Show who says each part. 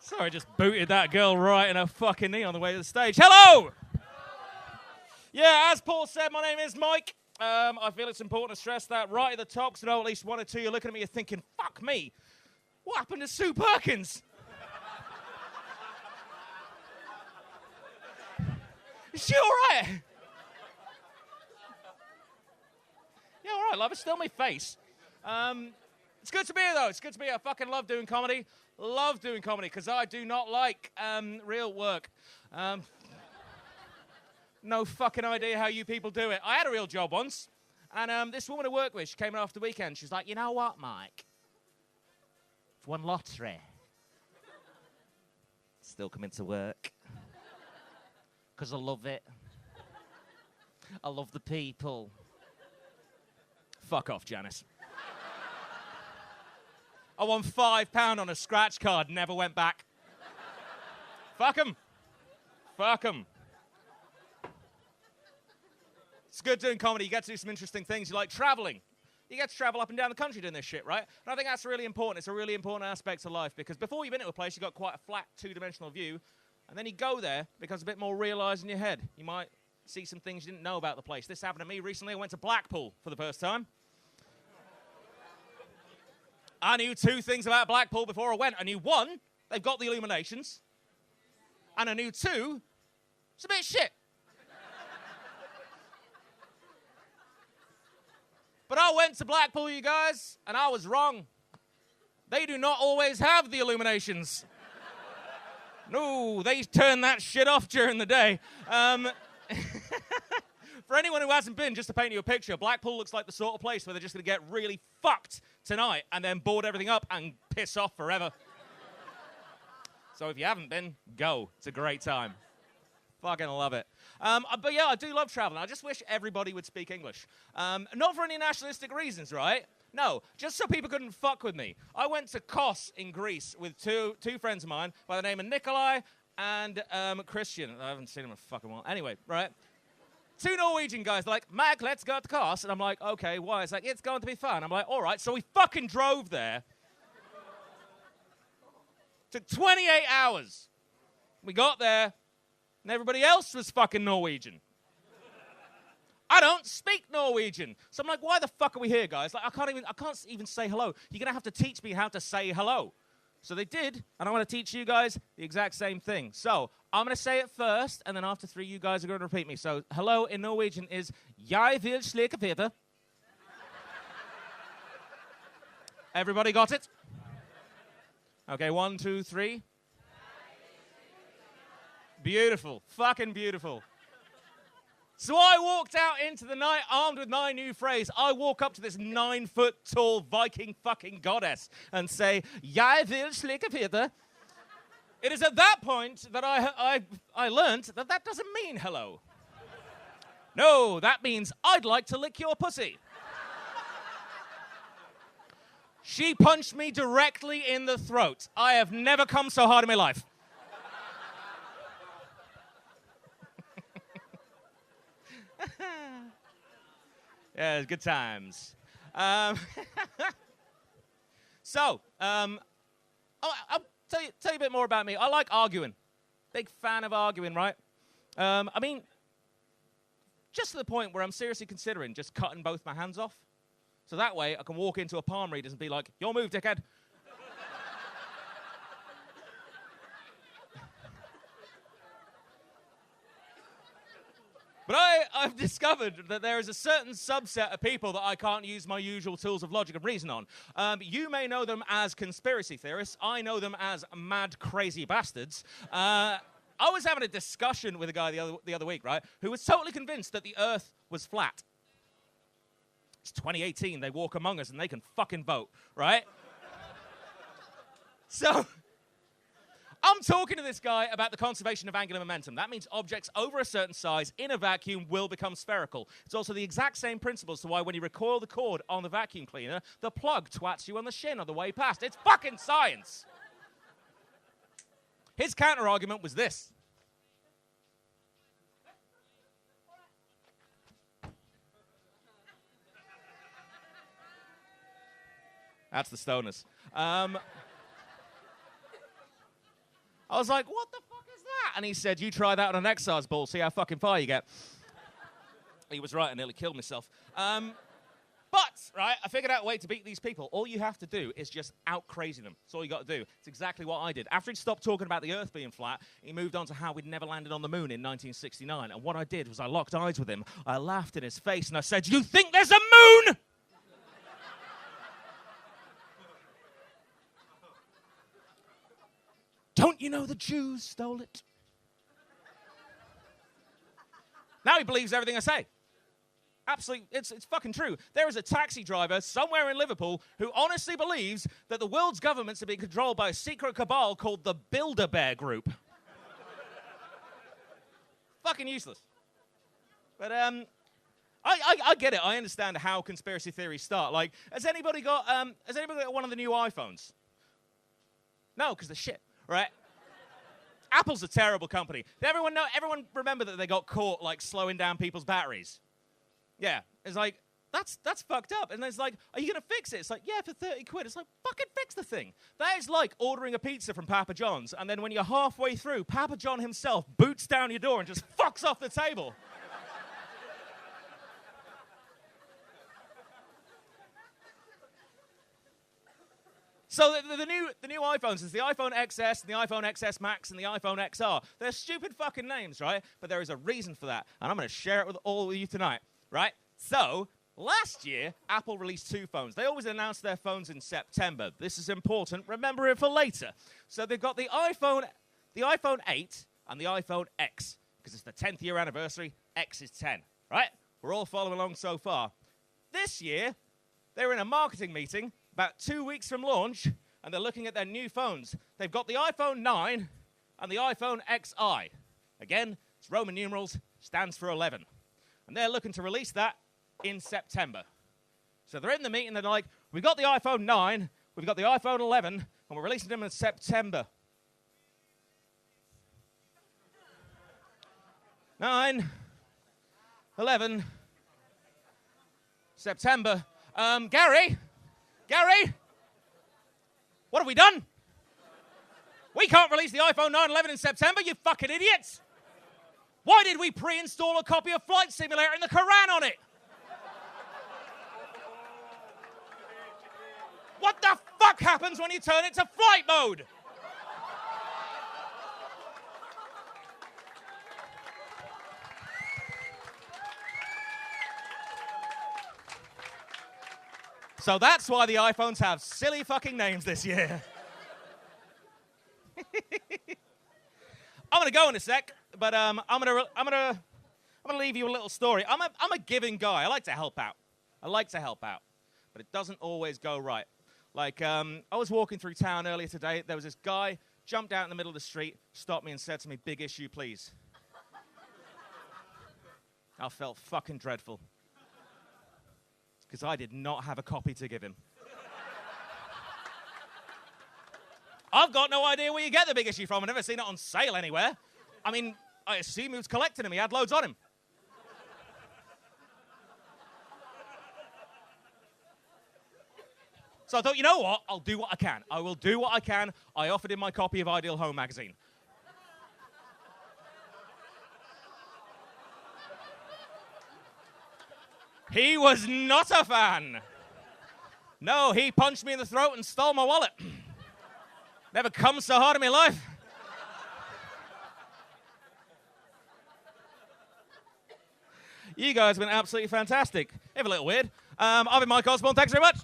Speaker 1: Sorry, I just booted that girl right in her fucking knee on the way to the stage. Hello! Yeah, as Paul said, my name is Mike. I feel it's important to stress that right at the top, because I know at least one or two you're looking at me and thinking, fuck me, what happened to Sue Perkins? Is she all right? Yeah, all right, love. It's still my face. It's good to be here, though. It's good to be here. I fucking love doing comedy. Love doing comedy, because I do not like real work. No fucking idea how you people do it. I had a real job once, and this woman I work with, she came in after the weekend. She's like, you know what, Mike? I've won lottery. Still coming to work. Because I love it. I love the people. Fuck off, Janice. I won £5 on a scratch card, never went back. Fuck 'em. Fuck 'em. It's good doing comedy. You get to do some interesting things. You like traveling. You get to travel up and down the country doing this shit, right? And I think that's really important. It's a really important aspect of life, because before you've been to a place, you've got quite a flat, two-dimensional view. And then you go there, it becomes a bit more realised in your head. You might see some things you didn't know about the place. This happened to me recently. I went to Blackpool for the first time. I knew two things about Blackpool before I went. I knew, one, they've got the illuminations. And I knew, two, it's a bit shit. But I went to Blackpool, you guys, and I was wrong. They do not always have the illuminations. No, they turn that shit off during the day. For anyone who hasn't been, just to paint you a picture, Blackpool looks like the sort of place where they're just going to get really fucked tonight and then board everything up and piss off forever. So if you haven't been, go. It's a great time. Fucking love it. But yeah, I do love traveling. I just wish everybody would speak English. Not for any nationalistic reasons, right? No, just so people couldn't fuck with me. I went to Kos in Greece with two friends of mine by the name of Nikolai and Christian. I haven't seen them in a fucking while. Anyway, right? Two Norwegian guys, they're like, Mac, let's go to Kos. And I'm like, okay, why? It's like, it's going to be fun. I'm like, all right. So we fucking drove there. Took 28 hours. We got there, and everybody else was fucking Norwegian. I don't speak Norwegian. So I'm like, why the fuck are we here, guys? Like, I can't even say hello. You're going to have to teach me how to say hello. So they did, and I want to teach you guys the exact same thing. So I'm going to say it first, and then after three, you guys are going to repeat me. So hello in Norwegian is Jeg vil slikke Peter. Everybody got it? Okay, 1, 2, 3. Beautiful. Fucking beautiful. So I walked out into the night armed with my new phrase. I walk up to this 9-foot-tall Viking fucking goddess and say, Jeg vil slikke Peter. It is at that point that I learned that that doesn't mean hello. No, that means I'd like to lick your pussy. She punched me directly in the throat. I have never come so hard in my life. Yeah, good times. I'll tell you a bit more about me. I like arguing. Big fan of arguing, right? I mean, just to the point where I'm seriously considering just cutting both my hands off. So that way I can walk into a palm readers and be like, your move, dickhead. But I've discovered that there is a certain subset of people that I can't use my usual tools of logic and reason on. You may know them as conspiracy theorists. I know them as mad, crazy bastards. I was having a discussion with a guy the other week, right, who was totally convinced that the Earth was flat. It's 2018. They walk among us and they can fucking vote, right? So I'm talking to this guy about the conservation of angular momentum. That means objects over a certain size in a vacuum will become spherical. It's also the exact same principle as to why when you recoil the cord on the vacuum cleaner, the plug twats you on the shin on the way past. It's fucking science. His counter-argument was this. That's the stoners. I was like, what the fuck is that? And he said, you try that on an exercise ball, see how fucking far you get. He was right, I nearly killed myself. But, right, I figured out a way to beat these people. All you have to do is just out-crazy them. That's all you got to do. It's exactly what I did. After he stopped talking about the Earth being flat, he moved on to how we'd never landed on the moon in 1969. And what I did was I locked eyes with him, I laughed in his face, and I said, you think there's a moon? Don't you know the Jews stole it? Now he believes everything I say. Absolutely, it's fucking true. There is a taxi driver somewhere in Liverpool who honestly believes that the world's governments are being controlled by a secret cabal called the Bilderberg Group. Fucking useless. But, I get it. I understand how conspiracy theories start. Like, has anybody got one of the new iPhones? No, because they're shit, right? Apple's a terrible company. Did everyone remember that they got caught, like, slowing down people's batteries? Yeah, it's like, that's fucked up. And it's like, are you going to fix it? It's like, yeah, for 30 quid. It's like, fucking fix the thing. That is like ordering a pizza from Papa John's, and then when you're halfway through, Papa John himself boots down your door and just fucks off the table. So the new iPhones is the iPhone XS, and the iPhone XS Max, and the iPhone XR. They're stupid fucking names, right? But there is a reason for that, and I'm going to share it with all of you tonight. Right? So, last year, Apple released two phones. They always announce their phones in September. This is important. Remember it for later. So they've got the iPhone 8 and the iPhone X, because it's the 10th year anniversary. X is 10, right? We're all following along so far. This year, they're in a marketing meeting about 2 weeks from launch, and they're looking at their new phones. They've got the iPhone 9 and the iPhone XI. Again, it's Roman numerals, stands for 11. And they're looking to release that in September. So they're in the meeting, they're like, we've got the iPhone 9, we've got the iPhone 11, and we're releasing them in September. 9, 11, September. Gary, what have we done? We can't release the iPhone 9 11 in September, you fucking idiots! Why did we pre-install a copy of Flight Simulator and the Quran on it? What the fuck happens when you turn it to flight mode? So that's why the iPhones have silly fucking names this year. I'm gonna go in a sec, but I'm gonna leave you a little story. I'm a giving guy. I like to help out. But it doesn't always go right. Like I was walking through town earlier today. There was this guy jumped out in the middle of the street, stopped me, and said to me, "Big issue, please." I felt fucking dreadful because I did not have a copy to give him. I've got no idea where you get the big issue from. I've never seen it on sale anywhere. I mean, I assume he was collecting them. He had loads on him. So I thought, you know what? I'll do what I can. I will do what I can. I offered him my copy of Ideal Home magazine. He was not a fan. No, he punched me in the throat and stole my wallet. Never come so hard in my life. You guys have been absolutely fantastic. If a little weird. I've been Mike Osborne. Thanks very much.